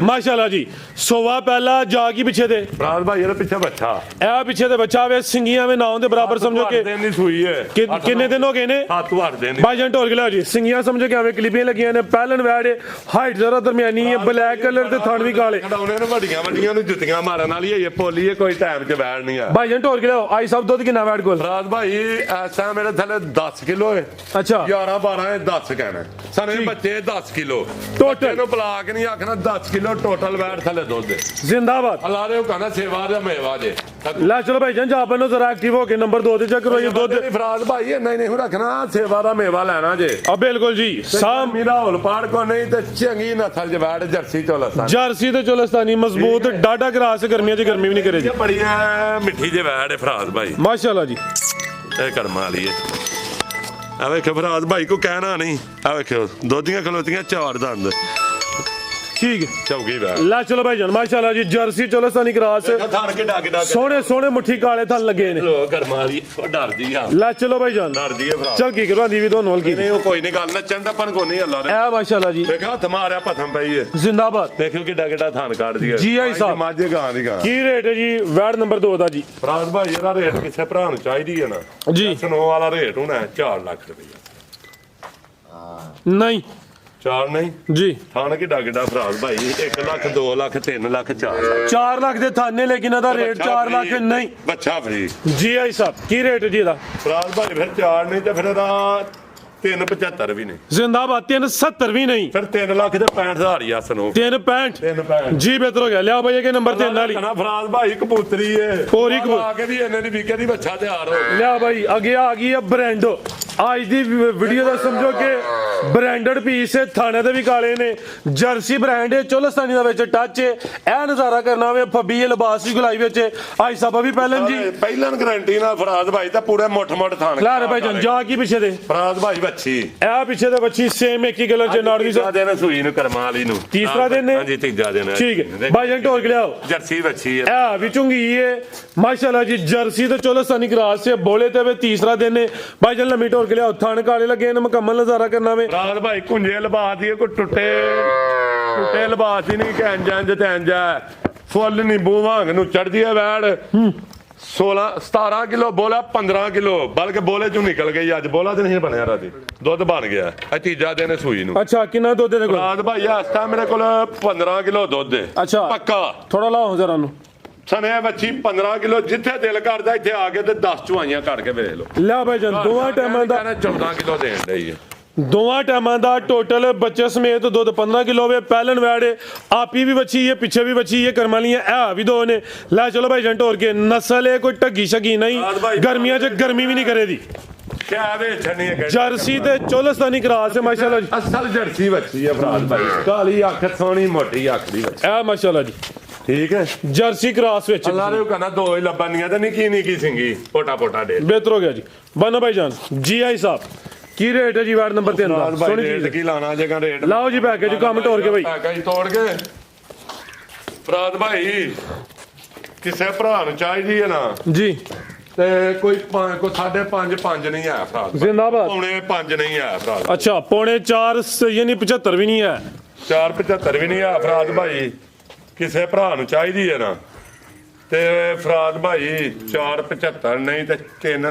ਮਾਸ਼ਾਅੱਲਾ ਜੀ ਸੋਵਾ ਪਹਿਲਾ ਜਾ ਕੀ ਪਿੱਛੇ ਤੇ ਫਰਾਦ ਭਾਈ ਇਹਦੇ ਪਿੱਛੇ ਬੱਚਾ ਇਹ ਪਿੱਛੇ ਤੇ ਬੱਚਾ ਵੇ ਸਿੰਗੀਆਂ ਵੇ ਨਾਉਂ ਦੇ ਬਰਾਬਰ ਸਮਝੋ ਕਿ ਦਿਨ ਦੀ ਸੂਈ ਹੈ ਕਿੰਨੇ ਦਿਨ ਹੋ ਗਏ ਨੇ 7-8 ਦਿਨ ਬਾਜਨ ਢੋਲ ਕੇ ਲਿਆਓ ਜੀ ਸਿੰਗੀਆਂ ਸਮਝੋ ਕਿ ਐਵੇਂ ਕਲਿੱਪੀਆਂ ਲੱਗੀਆਂ ਨੇ ਪਹਿਲਨ ਵੈੜ ਹਾਈਟ ਜ਼ਰਾ ਦਰਮਿਆਨੀ ਹੈ ਬਲੈਕ ਕਲਰ ਤੇ ਥਣ ਵੀ ਕਾਲੇ ਖਡਾਉਣੇ ਨੂੰ ਵੱਡੀਆਂ ਨੂੰ ਜੁੱਤੀਆਂ ਮਾਰਨ ਵਾਲੀ ਹੈ ਇਹ ਪੋਲੀ ਹੈ ਕੋਈ ਟਾਈਮ 'ਚ ਵੈੜ ਨਹੀਂ ਆ ਬਾਜਨ ਢੋਲ ਕੇ ਲਿਆਓ ਆਈ ਸਭ ਦੁੱਧ ਕਿੰਨਾ ਵੈੜ ਕੋਲ ਫਰਾਦ ਭਾਈ ਐਸਾ ਮੇਰੇ ਥੱਲੇ 10 ਕਿਲੋ ਹੈ ਅੱਛਾ 11-12 ਹੈ 10 ਕਹਿਣਾ ਸਾਰੇ ਬੱਚੇ 10 ਕਿਲੋ Total। ਇਹਨੂੰ ਬੁਲਾ ਕੇ ਨਹੀਂ ਆਖਣਾ 10 ਕਿਲੋ ਟੋਟਲ ਵੈਟ ਥੱਲੇ ਦੁੱਧ ਦੇ ਜ਼ਿੰਦਾਬਾਦ ਅੱਲਾ ਦੇ ਉਹ ਕਹਿੰਦਾ ਸੇਵਾ ਦਾ ਮੇਵਾ ਜੇ ਲੈ ਚਲੋ ਭਾਈ ਜਾਨ ਜਾ ਆਪਨੋ ਜ਼ਰਾ ਐਕਟਿਵ ਹੋ ਕੇ ਨੰਬਰ 2 ਤੇ ਚੈੱਕ ਕਰੋ ਇਹ ਦੁੱਧ ਫਰਾਦ ਭਾਈ ਨਹੀਂ ਨਹੀਂ ਰੱਖਣਾ ਸੇਵਾ ਦਾ ਮੇਵਾ ਲੈਣਾ ਜੇ ਆ ਬਿਲਕੁਲ ਜੀ ਸਾਮ ਮੇਰਾ ਹੌਲ ਪਾੜ ਕੋ ਨਹੀਂ ਤੇ ਚੰਗੀ ਨਸਲ ਚ ਵੈਟ ਜਰਸੀ ਚੋਲਸਤਾਨ ਜਰਸੀ ਤੇ ਚੋਲਸਤਾਨੀ ਮਜ਼ਬੂਤ ਡਾਡਾ ਗਰਾਸ ਗਰਮੀਆਂ 'ਚ ਗਰਮੀ ਵੀ ਨਹੀਂ ਕਰੇ ਜੀ ਇਹ ਬੜੀ ਮਿੱਠੀ ਜੇ ਵੈਟ ਹੈ ਫਰਾਦ ਭਾਈ ਮਾਸ਼ਾਅੱਲਾ ਜੀ ਇਹ ਕਰਮਾਂ ਵਾਲੀ ਹੈ ਆ ਵੇਖੋ ਫਰਾਦ ਭਾਈ ਕੋ ਕਹਿਣਾ ਨਹੀਂ ਆ ਵੇਖੋ ਦੋਧੀਆਂ ਖਲੋਤੀਆਂ 4 ਦੰਦ ਠੀਕ ਹੈ ਚੌਕੀ ਵੈਟ ਲੈ ਚਲੋ ਭਾਈ ਜਾਨ ਮਾਸ਼ਾਅੱਲਾ ਜੀ ਜਰਸੀ ਚੋਲਸਤਾਨੀ ਗਰਾਸ ਥਾਣ ਕੇ ਡਾਕ ਸੋਹਣੇ ਸੋਹਣੇ ਮੁੱਠੀ ਕਾਲੇ ਥਣ ਲੱਗੇ ਨੇ ਲੋ ਕਰਮਾਂ ਵਾਲੀ ਉਹ ਡਰਦੀ ਆ ਲੈ ਚਲੋ ਭਾਈ ਜਾਨ ਡਰਦੀ ਹੈ ਫਰਾਦ ਚਲ ਕੀ ਕਰਵਾਂਦੀ ਵੀ ਦੋਨੋਂ ਹਲਕੀ ਨਹੀਂ ਉਹ ਕੋਈ ਨਹੀਂ ਗੱਲ ਨੱਚਣ ਦਾ ਪਨ ਕੋ ਨਹੀਂ ਅੱਲਾ ਨੇ ਇਹ ਮਾਸ਼ਾਅੱਲਾ ਜੀ ਦੇਖਾ ਹੱਥ ਮਾਰਿਆ ਪਥਮ ਪਈ ਹੈ ਜ਼ਿੰਦਾਬਾਦ ਦੇਖਿਓ ਕਿੱਡਾ ਥਾਨ ਕੱਢਦੀ ਹੈ ਜੀ ਆਈ ਸਾਹਿਬ। ਮਾਝੇ ਗਾਂ ਦੀ ਗਾਂ ਕੀ ਰੇਟ ਹੈ ਜੀ ਵੈੜ ਨੰਬਰ 2 ਦਾ ਜੀ ਫਰਾਦ ਭਾਈ ਇਹਦਾ ਰੇਟ ਕਿਸੇ ਭਰਾ ਨੂੰ ਚਾਹੀਦੀ ਹੈ ਨਾ ਜੀ ਸਨੋ ਵਾਲਾ ਰੇਟ ਹੋਣਾ 4 ਲੱਖ ਰੁਪਏ ਨਹੀਂ 4 ਨਹੀਂ ਜੀ ਥਾਨ ਕਿੱਡਾ ਫਰਾਦ ਭਾਈ 1 ਲੱਖ 2 ਲੱਖ 3 ਲੱਖ 4 ਲੱਖ 4 ਲੱਖ ਦੇ ਥਾਨੇ ਲੇਕਿਨ ਇਹਦਾ ਰੇਟ 4 ਲੱਖ ਨਹੀਂ ਬੱਚਾ ਫਰੀ ਜੀ ਆਈ ਸਾਹਿਬ ਕੀ ਰੇਟ ਹੈ ਜੀ ਇਹਦਾ ਫਰਾਦ ਭਾਈ ਫਿਰ 4 ਨਹੀਂ ਤੇ ਫਿਰ ਇਹਦਾ 375 ਵੀ ਨਹੀਂ ਜ਼ਿੰਦਾਬਾਦ 370 ਵੀ ਨਹੀਂ ਫਿਰ 3 ਲੱਖ ਤੇ 65000 ਹੀ ਆ ਸਨੋ 365 365 ਜੀ ਬਿਹਤਰ ਹੋ ਗਿਆ ਲਿਆਓ ਭਾਈ ਇਹ ਨੰਬਰ 3 ਵਾਲੀ ਕਹਣਾ ਫਰਾਦ ਭਾਈ ਕਬੂਤਰੀ ਏ ਹੋਰ ਹੀ ਆ ਕੇ ਵੀ ਇਹਨੇ ਦੀ ਵਿਕੇ ਦੀ ਬੱਚਾ ਤਿਆਰ ਹੋ ਲਿਆ ਭਾਈ ਅੱਗੇ ਆ ਗਈ ਹੈ ਬ੍ਰਾਂਡੋ ਅੱਜ ਦੀ ਵੀਡੀਓ ਦਾ ਸਮਝੋ ਕਿ ਬ੍ਰਾਂਡਡ ਪੀਸ ਹੈ ਥਾਣੇ ਦੇ ਵੀ ਕਾਲੇ ਨੇ ਜਰਸੀ ਬ੍ਰਾਂਡ ਹੈ ਚੋਲਸਤਾਨੀ ਦਾ ਵਿੱਚ ਟੱਚ ਹੈ ਇਹ ਨਜ਼ਾਰਾ ਕਰਨਾ ਵੇ ਫੱਬੀ ਲਿਬਾਸ ਵੀ ਗੁਲਾਈ ਵਿੱਚ ਆਈ ਸਾਹਿਬ ਵੀ ਪਹਿਲਾਂ ਜੀ ਪਹਿਲਾਂ ਗਾਰੰਟੀ ਨਾਲ ਫਰਾਦ ਭਾਈ ਤਾਂ ਪੂਰੇ ਮੋਟ ਥਾਨ ਲਾ ਰੇ ਭਾਈ ਜਾਨ ਜਾ ਕੀ ਪਿੱਛੇ ਦੇ ਫਰਾਦ ਭਾਈ ਬੱਚੀ ਇਹ ਪਿੱਛੇ ਦੇ ਬੱਚੀ ਸੇਮ ਇੱਕ ਹੀ ਕਲਰ ਚ ਨਾੜ ਦੀ ਤੀਜਾ ਦਿਨ ਸੂਈ ਨੂੰ ਕਰਮਾਂ ਵਾਲੀ ਨੂੰ ਤੀਸਰਾ ਦਿਨ ਹੈ? ਹਾਂਜੀ ਤੀਜਾ ਦਿਨ ਠੀਕ ਹੈ ਭਾਈ ਜਾਨ ਢੋਲ ਕੇ ਲਿਆਓ ਜਰਸੀ ਬੱਚੀ ਹੈ ਇਹ ਵੀ ਚੁੰਗੀ ਹੈ ਮਾਸ਼ਾਅੱਲਾ ਜੀ ਜਰਸੀ ਤੇ ਚੋਲਸਤਾਨੀ ਕਰਾਸ से बोले ते वे तीसरा दिन है भाई जान लम्मी ढोल के लियाओ थान काले लगे ने मुकम्मल नजारा करना वे ਫਰਾਦ ਭਾਈ ਕੁੰਝੇ ਲਬਾ ਦੀਏ ਕੋਈ ਟੁੱਟੇ ਟੁੱਟੇ ਲਬਾਸ ਹੀ ਨਹੀਂ ਕਹਿੰਜ ਤੈਂਜਾ ਫੁੱਲ ਨਿੰਬੂ ਵਾਂਗ ਨੂੰ ਚੜਦੀ ਹੈ ਵੈੜ 17 ਕਿਲੋ ਬੋਲਾ 15 ਕਿਲੋ ਬਲਕਿ ਬੋਲੇ ਚੋਂ ਨਿਕਲ ਗਈ ਅੱਜ ਬੋਲਾ ਤੇ ਨਹੀਂ ਬਣਿਆ ਰਾਤੀ ਦੁੱਧ ਬਣ ਗਿਆ ਇਹ ਤੀਜਾ ਦਿਨ ਸੂਈ ਨੂੰ ਅੱਛਾ ਕਿੰਨਾ ਦੁੱਧ ਦੇ ਕੋਲ ਰਾਤ ਭਾਈ ਹਸਤਾ ਮੇਰੇ ਕੋਲ 15 ਕਿਲੋ ਦੁੱਧ ਹੈ ਅੱਛਾ ਪੱਕਾ ਥੋੜਾ ਲਾਓ ਜ਼ਰਾ ਨੂੰ ਸਨੇ ਬੱਚੀ 15 ਕਿਲੋ ਜਿੱਥੇ ਦਿਲ ਕਰਦਾ ਇੱਥੇ ਆ ਕੇ ਤੇ 10 ਚੁਆਈਆਂ ਕੱਢ ਕੇ ਵੇਖ ਲਓ ਲੈ ਭਾਈ ਜਾਨ ਦੋਵਾਂ ਟਾਈਮਾਂ ਦਾ 14 ਕਿਲੋ ਦੇਣ ਡਈ ਹੈ ਦੋਵਾਂ ਟਾਈਮਾਂ ਦਾ ਟੋਟਲ ਬੱਚੇ ਸਮੇਤ ਦੁੱਧ 15 ਕਿਲੋ ਵੇ ਪਹਿਲਨ ਵੈੜੇ ਆਪੀ ਵੀ ਬੱਚੀ ਹੈ ਪਿੱਛੇ ਵੀ ਬੱਚੀ ਹੈ ਕਰਮਾਂ ਲੀਆਂ ਇਹ ਵੀ ਦੋ ਨੇ ਲੈ ਚਲੋ ਭਾਈ ਜੰਟ ਹੋਰ ਕੇ ਨਸਲ ਹੈ ਕੋਈ ਢੱਗੀ ਸ਼ਗੀ ਨਹੀਂ ਗਰਮੀਆਂ 'ਚ ਗਰਮੀ ਵੀ ਨਹੀਂ ਕਰੇ ਦੀ ਕਿਆ ਵੇਚਣੀ ਹੈ ਜਰਸੀ ਤੇ ਚੋਲਸਤਾਨੀ ਕਰਾਸ ਹੈ ਮਾਸ਼ਾਅੱਲਾ ਜੀ ਅਸਲ ਜਰਸੀ ਬੱਚੀ ਹੈ ਫਰਾਦ ਭਾਈ ਕਾਲੀ ਅੱਖ ਸੋਹਣੀ ਮੋਟੀ ਅੱਖ ਦੀ ਬੱਚੀ ਇਹ ਮਾਸ਼ਾਅੱਲਾ ਜੀ ਠੀਕ ਹੈ ਜਰਸੀ ਕਰਾਸ ਵਿੱਚ ਅੱਲਾ ਨੇ ਕਹਿੰਦਾ ਦੋ ਹੀ ਲੱਭਣੀਆਂ ਤੇ ਨਿੱਕੀ ਸਿੰਗੀ ਪੋਟਾ ਡੇ ਬਿਹਤਰ ਹੋ ਗਿਆ ਜੀ ਬਨ ਭਾਈ ਜਾਨ ਜੀ ਆਈ ਸਾਹਿਬ ਕੀ ਰੇਟ ਹੈ ਜੀ ਵਾਰਡ ਨੰਬਰ 3 ਦਾ ਸੋਹਣੀ ਚੀਜ਼ ਕੀ ਲਾਣਾ ਜੇਗਾ ਰੇਟ ਲਾਓ ਜੀ ਪੈਕੇਜ ਕੰਮ ਤੋੜ ਕੇ ਭਾਈ ਪੈਕੇਜ ਤੋੜ ਕੇ ਫਰਾਦ ਭਾਈ ਕਿਸੇ ਭਰਾ ਨੂੰ ਚਾਹੀਦੀ ਹੈ ਨਾ ਜੀ ਤੇ ਕੋਈ 5.5 ਨਹੀਂ ਹੈ ਫਰਾਦ ਜ਼ਿੰਦਾਬਾਦ ਪੌਣੇ 5 ਨਹੀਂ ਹੈ ਫਰਾਦ ਅੱਛਾ ਪੌਣੇ 4 ਯਾਨੀ 75 ਵੀ ਨਹੀਂ ਹੈ 4.75 ਵੀ ਨਹੀਂ ਹੈ ਫਰਾਦ ਭਾਈ ਕਿਸੇ ਭਰਾ ਨੂੰ ਚਾਹੀਦੀ ਹੈ ਨਾ ਤੇ ਫਰਾਦ ਭਾਈ 4.75 ਨਹੀਂ ਤੇ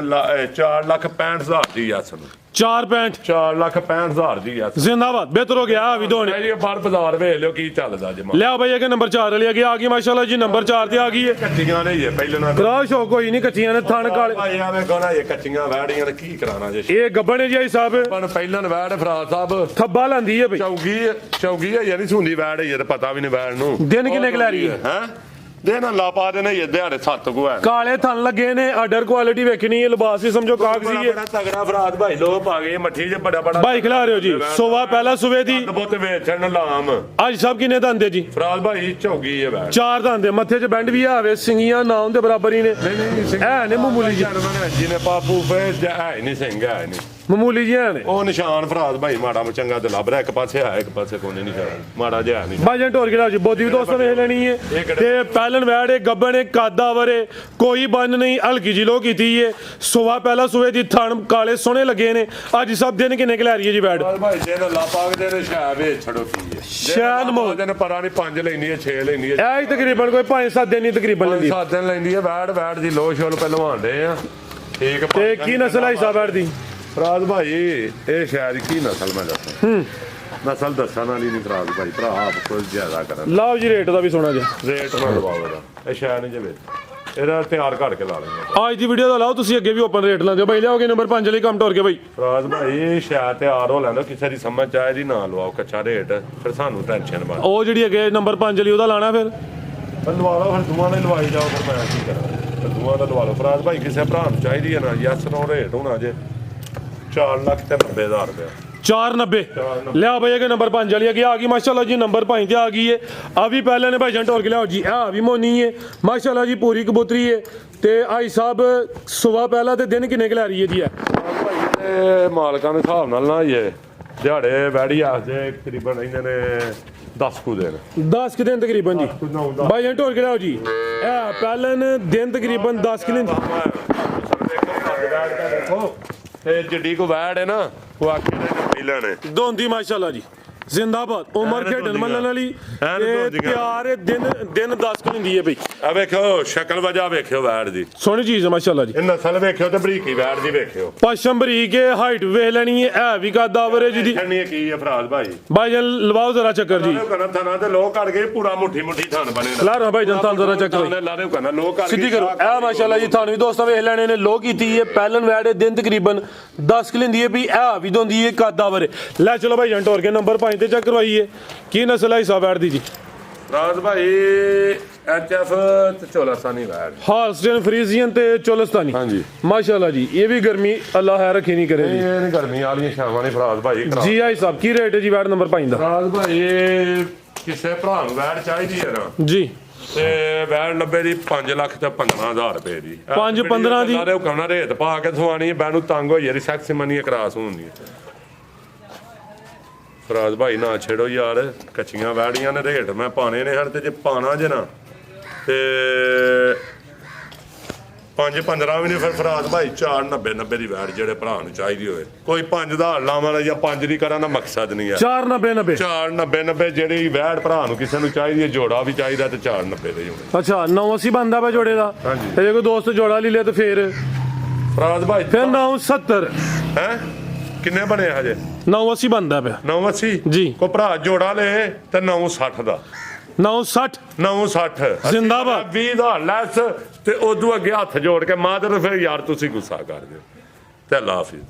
4,65,000 ਦੀ ਆ ਸਾਨੂੰ 4.65 4,65,000 ਦੀ ਆ ਜ਼ਿੰਦਾਬਾਦ ਬਿਹਤਰ ਹੋ ਗਿਆ ਆ ਵੀ ਦੋ ਨੇ ਜੀ ਬਾਹਰ ਬਾਜ਼ਾਰ ਵੇਖ ਲਿਓ ਕੀ ਚੱਲਦਾ ਜੇ ਲਿਆ ਭਾਈ ਇਹ ਨੰਬਰ 4 ਵਾਲੀ ਆ ਗਈ ਮਾਸ਼ਾਅੱਲਾ ਜੀ ਨੰਬਰ 4 ਤੇ ਆ ਗਈ ਹੈ ਕੱਚੀਆਂ ਨੇ ਇਹ ਪਹਿਲੇ ਨਾਲ ਕਰਾ ਸ਼ੌਕ ਕੋਈ ਨਹੀਂ ਕੱਚੀਆਂ ਨੇ ਥਣ ਕਾਲੇ ਭਾਈ ਆਵੇਂ ਕਹਣਾ ਇਹ ਕੱਚੀਆਂ ਵੈੜੀਆਂ ਨੇ ਕੀ ਕਰਾਣਾ ਜੇ ਇਹ ਗੱਬਣ ਜੀ ਆਈ ਸਾਹਿਬ ਪਰ ਪਹਿਲਾਂ ਵੈੜ ਫਰਾਦ ਸਾਹਿਬ ਥੱਬਾ ਲਾਂਦੀ ਹੈ ਭਾਈ ਚੌਗੀ ਹੈ ਯਾਨੀ ਸੁੰਦੀ ਵੈੜ ਹੈ ਤੇ ਪਤਾ ਵੀ ਨਹੀਂ ਵੈੜ ਨੂੰ ਦਿਨ ਕਿੰਨੇ ਕੁ ਲੈ ਰਹੀ ਹੈ ਹੈ ਦੇ ਨਾ ਲਾ ਪਾ ਦੇਣੇ ਇਹ ਦਿਹਾੜੇ 7 ਕੋ ਹੈ ਕਾਲੇ ਥਣ ਲੱਗੇ ਨੇ ਆਰਡਰ ਕੁਆਲਿਟੀ ਵੇਖਣੀ ਹੈ ਲਿਬਾਸ ਵੀ ਸਮਝੋ ਕਾਗਜ਼ੀ ਹੈ ਬੜਾ ਤਗੜਾ ਫਰਾਦ ਭਾਈ ਲੋਕ ਪਾ ਗਏ ਮੱਠੀ 'ਚ ਬੜਾ ਭਾਈ ਖਿਲਾ ਰਹੇ ਹੋ ਜੀ ਸੋਵਾ ਪਹਿਲਾ ਸੁਵੇ ਦੀ ਬਹੁਤ ਵੇਚਣ ਲਾਮ ਅੱਜ ਸਭ ਕਿੰਨੇ ਦੰਦੇ ਜੀ ਫਰਾਦ ਭਾਈ ਚੌਗੀ ਹੈ ਵੈੜ 4 ਦੰਦੇ ਮੱਥੇ 'ਚ ਬੈਂਡ ਵੀ ਆਵੇ ਸਿੰਗੀਆਂ ਨਾ ਉਹਦੇ ਬਰਾਬਰ ਹੀ ਨੇ ਐ ਨੇ ਮਾਮੂਲੀ ਜੀ ਜਿਹਨੇ ਪਾਪੂ ਫੇ ਹੈ ਨਹੀਂ ਸਿੰਘ ਹੈ ਨਹੀਂ ਮਾਮੂਲੀ ਜੀ ਨੇ ਉਹ ਨਿਸ਼ਾਨ ਫਰਾਦ ਭਾਈ ਮਾੜਾ ਚੰਗਾ ਤੇ ਲੱਭ ਰਿਹਾ ਇੱਕ ਪਾਸੇ ਹੈ ਇੱਕ ਪਾਸੇ ਕੋਨੇ ਨਿਸ਼ਾਨ ਮਾੜਾ ਜਿਹਾ ਨਹੀਂ ਬਾਜਨ ਟੋਰ ਕੇ ਜੀ ਬੋਦੀ ਵੀ ਦੋਸਤਾਂ ਵੇਖ ਲੈਣੀ ਹੈ ਤੇ ਪਹਿਲਨ ਵੈੜ ਗੱਬਣ ਕਾਦਾ ਵਰੇ ਕੋਈ ਬੰਨ ਨਹੀਂ ਹਲਕੀ ਜੀ ਲੋ ਕੀਤੀ ਏ ਸੁਵਾ ਪਹਿਲਾ ਸੁਵੇ ਦੀ ਥਣ ਕਾਲੇ ਸੋਹਣੇ ਲੱਗੇ ਨੇ ਅੱਜ ਸਭ ਦਿਨ ਕਿੰਨੇ ਕੁ ਲੈ ਰਹੀ ਹੈ ਜੀ ਵੈੜ ਭਾਈ ਜੇ ਲਾ ਪਾਗ ਦੇ ਨੇ ਸ਼ਾਹ ਵੇਚ ਛੜੋ ਕੀ ਹੈ ਸ਼ਾਨ ਮੋ ਦਿਨ ਪਰਾਂ ਨਹੀਂ 5 ਲੈਣੀ ਹੈ 6 ਲੈਣੀ ਹੈ ਇਹ ਤਕਰੀਬਨ ਕੋਈ 5-7 ਦਿਨ ਹੀ ਤਕਰੀਬਨ ਲੈਂਦੀ 7 ਦਿਨ ਲੈਂਦੀ ਹੈ ਵੈੜ ਦੀ ਲੋ ਸ਼ੋਲ ਪਹਿਲਵਾਨ ਦੇ ਆ ਠੀਕ ਤੇ ਕੀ ਨਸਲ ਹੈ ਸਾਹਿਬ ਵੈੜ ਦੀ ਫਰਾਦ ਭਾਈ ਇਹ ਸ਼ਾਇਦ ਕੀ ਨਸਲ ਮੈਂ ਦੱਸਾਂ ਨਸਲ ਦੱਸਣ ਵਾਲੀ ਨਹੀਂ ਫਰਾਦ ਭਾਈ ਭਰਾ ਆਪ ਕੋਈ ਜ਼ਿਆਦਾ ਕਰਨ ਲਾਓ ਜੀ ਰੇਟ ਦਾ ਵੀ ਸੋਣਾ ਜੀ ਰੇਟ ਨਾ ਲਵਾਓ ਇਹਦਾ ਇਹ ਸ਼ਾਇਦ ਨਹੀਂ ਜਵੇ ਇਹਦਾ ਤਿਆਰ ਘੜ ਕੇ ਲਾ ਲੈਂਗੇ ਅੱਜ ਦੀ ਵੀਡੀਓ ਦਾ ਲਾਓ ਤੁਸੀਂ ਅੱਗੇ ਵੀ ਓਪਨ ਰੇਟ ਲਾਉਂਦੇ ਹੋ ਬਾਈ ਲਿਆਓਗੇ ਨੰਬਰ 5 ਲਈ ਕੰਮ ਟੋਰ ਕੇ ਬਾਈ ਫਰਾਦ ਭਾਈ ਸ਼ਾਇਦ ਤਿਆਰ ਹੋ ਲੈਂਦਾ ਕਿਸੇ ਦੀ ਸਮਝ ਚਾਹੇ ਦੀ ਨਾ ਲਵਾਓ ਕੱਚਾ ਰੇਟ ਫਿਰ ਸਾਨੂੰ ਟੈਨਸ਼ਨ ਬਣ ਉਹ ਜਿਹੜੀ ਅੱਗੇ ਨੰਬਰ 5 ਲਈ ਉਹਦਾ ਲਾਣਾ ਫਿਰ ਲਵਾ ਲਓ ਫਿਰ ਦੋਵਾਂ ਨੇ ਲਵਾਈ ਜਾਓ ਫਿਰ ਮੈਂ ਕੀ ਕਰਾਂ ਦੋਵਾਂ ਦਾ ਲਵਾ ਲਓ ਫਰਾਦ ਭਾਈ ਕਿਸੇ ਭਰਾ ਨੂੰ ਚਾਹੀਦੀ ਹੈ ਨਾ ਯੈਸ ਨੋ ਰੇਟ ਹੋਣਾ ਜੇ 4,90,000 ਰੁਪਏ 490 ਲਿਆ ਭਾਈ ਇਹ ਨੰਬਰ 5 ਵਾਲੀ ਆ ਗਈ ਮਾਸ਼ਾਅੱਲਾ ਜੀ ਨੰਬਰ 5 ਤੇ ਆ ਗਈ ਏ ਆ ਵੀ ਪਹਿਲੇ ਨੇ ਭਾਈ ਜੰਟ ਹੋਰ ਕੇ ਲਿਆਓ ਜੀ ਆ ਵੀ ਮੋਨੀ ਏ ਮਾਸ਼ਾਅੱਲਾ ਜੀ ਪੂਰੀ ਕਬੂਤਰੀ ਏ ਤੇ ਆਈ ਸਾਹਿਬ ਸੁਬਾ ਪਹਿਲਾ ਤੇ ਦਿਨ ਕਿੰਨੇ ਕੁ ਲੈ ਰਹੀ ਹੈ ਜੀ ਭਾਈ ਤੇ ਮਾਲਕਾਂ ਦੇ ਹਿਸਾਬ ਨਾਲ ਨਾ ਇਹ ਦਿਹਾੜੇ ਵੈੜੀ ਆਸਦੇ ਤਕਰੀਬਨ ਇਹਨਾਂ ਨੇ 10 ਕੁ ਦਿਨ 10 ਕਿ ਦਿਨ ਤਕਰੀਬਨ ਜੀ ਭਾਈ ਜੰਟ ਹੋਰ ਕੇ ਲਿਆਓ ਜੀ ਇਹ ਪਹਿਲੇ ਦਿਨ ਤਕਰੀਬਨ 10 ਕਿ ਦਿਨ ਦੇਖੋ ਤੇ ਜੱਡੀ ਕੋ ਵੈੜ ਹੈ ਨਾ ਉਹ ਆਖੇ ਨੇ ਨੱਪੀ ਲੈਣੇ ਦੋਂਦੀ ਮਾਸ਼ਾਅੱਲਾ ਜੀ ਜ਼ਿੰਦਾਬਾਦ ਉਮਰ ਖੇਡਣ ਮੰਨਣ ਵਾਲੀ ਤੇ ਪਿਆਰ ਦਿਨ 10 ਕਿ ਹੁੰਦੀ ਹੈ ਬਈ ਆ ਵੇਖੋ ਸ਼ਕਲ ਵਜਾ ਵੇਖਿਓ ਵੈੜ ਦੀ ਸੋਹਣੀ ਚੀਜ਼ ਹੈ ਮਾਸ਼ਾਅੱਲਾ ਜੀ ਇਹ ਨਸਲ ਵੇਖਿਓ ਤੇ ਬਰੀਕੀ ਵੈੜ ਦੀ ਵੇਖਿਓ ਪਸ਼ਮ ਬਰੀਕ ਹੈ ਹਾਈਟ ਵੇਖ ਲੈਣੀ ਹੈ ਇਹ ਵੀ ਕਾਦਾ ਵਰੇ ਜੀ ਦੀ ਛੱਡਣੀ ਕੀ ਹੈ ਫਰਾਦ ਭਾਈ ਭਾਈ ਜਨ ਲਵਾਓ ਜ਼ਰਾ ਚੱਕਰ ਜੀ ਕਨਾ ਥਾਣਾ ਤੇ ਲੋਕ ਕੱਢ ਗਏ ਪੂਰਾ ਮੁੱਠੀ ਥਾਣ ਬਣੇ ਲਾ ਰਹਾ ਭਾਈ ਜਨ ਜ਼ਰਾ ਚੱਕਰ ਲਾ ਰਹੇ ਕਨਾ ਲੋਕ ਕੱਢ ਸਿੱਧੀ ਕਰੋ ਇਹ ਮਾਸ਼ਾਅੱਲਾ ਜੀ ਤੁਹਾਨੂੰ ਵੀ ਦੋਸਤਾਂ ਵੇਖ ਲੈਣੇ ਨੇ ਲੋ ਕੀਤੀ ਹੈ ਪਹਿਲਨ ਵੈੜੇ ਦਿਨ ਤਕਰੀਬਨ 10 ਕਿ ਲੈਂਦੀ ਹੈ ਵੀ ਇਹ ਵੀ ਦੋਂਦੀ ਹੈ ਕਾਦਾ ਵਰੇ ਲੈ ਚਲੋ ਭਾਈ ਜਨ ਟੋਰ ਕੇ ਨੰਬਰ 5 ਤੇ ਚੈੱਕ ਕਰਵਾਈਏ ਕੀ ਨਸਲ ਹੈ ਸਾਹਿਬ ਵੈੜ ਦੀ ਜੀ ਰਾਜ ਭਾਈ ਐਚਐਫ ਤੇ ਚੋਲਸਤਾਨੀ ਵੈੜ ਹਾਲਸਟਨ ਫਰੀਜ਼ੀਅਨ ਤੇ ਚੋਲਸਤਾਨੀ ਹਾਂਜੀ ਮਾਸ਼ਾਅੱਲਾ ਜੀ ਇਹ ਵੀ ਗਰਮੀ ਅੱਲਾ ਹੈ ਰੱਖੀ ਨਹੀਂ ਕਰੇ ਜੀ ਇਹ ਨਹੀਂ ਗਰਮੀ ਵਾਲੀਆਂ ਸ਼ਾਮਾਂ ਨੇ ਫਰਾਦ ਭਾਈ ਜੀ ਆਈ ਸਾਹਿਬ ਕੀ ਰੇਟ ਹੈ ਜੀ ਵੈੜ ਨੰਬਰ 5 ਦਾ ਫਰਾਦ ਭਾਈ ਕਿਸੇ ਭਰਾ ਨੂੰ ਵੈੜ ਚਾਹੀਦੀ ਹੈ ਨਾ ਜੀ ਤੇ ਵੈੜ 90 ਦੀ 5 ਲੱਖ ਤੇ 15,000 ਰੁਪਏ ਦੀ 5-15 ਦੀ ਸਾਰੇ ਕਹਿੰਦਾ ਰੇਤ ਪਾ ਕੇ ਸਵਾਣੀ ਬੈਨੂੰ ਤੰਗ ਹੋਈ ਯਾਰੀ ਸੈਕਸ ਮਨੀ ਕਰਾਸ ਹੁੰਦੀ ਹੈ ਫਰਾਦ ਭਾਈ ਨਾ ਛੇੜੋ ਯਾਰ ਕੱਚੀਆਂ ਵੈੜੀਆਂ ਨੇ ਰੇਟ ਮੈਂ ਪਾਣੇ ਨੇ ਹਰ ਤੇ ਜੇ ਪਾਣਾ ਜੇ ਨਾ ਤੇ 5-15 ਵੀ ਨਹੀਂ, ਫਿਰ ਫਰਾਦ ਭਾਈ 490 ਦੀ ਵੈਟ ਜਿਹੜੇ ਭਰਾ ਨੂੰ ਚਾਹੀਦੀ ਹੋਵੇ। ਕੋਈ 5 ਦਾ ਲਾਵਾਂ ਜਾਂ 5 ਦੀ ਕਰਾਂ ਦਾ ਮਕਸਦ ਨਹੀਂ ਹੈ। 490 490 ਜਿਹੜੀ ਵੈਟ ਭਰਾ ਨੂੰ ਕਿਸੇ ਨੂੰ ਚਾਹੀਦੀ ਹੈ, ਜੋੜਾ ਵੀ ਚਾਹੀਦਾ ਤੇ 490 ਦੇ ਹੀ ਹੋਣੇ। ਅੱਛਾ 980 ਬੰਦਾ ਵਾ ਜੋੜੇ ਦਾ। ਹਾਂਜੀ। ਤੇ ਜੇ ਕੋਈ ਦੋਸਤ ਜੋੜਾ ਲੈ ਲਿਆ ਤੇ ਫਿਰ ਫਰਾਦ ਭਾਈ 970 ਹੈ ਕਿੰਨੇ ਬਣੇ ਹਜੇ? 980 ਬੰਦਾ ਪਿਆ 980 ਜੀ। ਕੋ ਭਰਾ ਜੋੜਾ ਲੈ ਤੇ 960 ਦਾ 960 960 ਜ਼ਿੰਦਾਬਾਦ। 20 ਦਾ ਲੈਸ ਤੇ ਉਦੋਂ ਅੱਗੇ ਹੱਥ ਜੋੜ ਕੇ ਮਾਦਰ ਫਿਰ ਯਾਰ ਤੁਸੀਂ ਗੁੱਸਾ ਕਰ ਦਿਓ ਤੇ ਅੱਲਾ ਹਾਫਿਜ਼।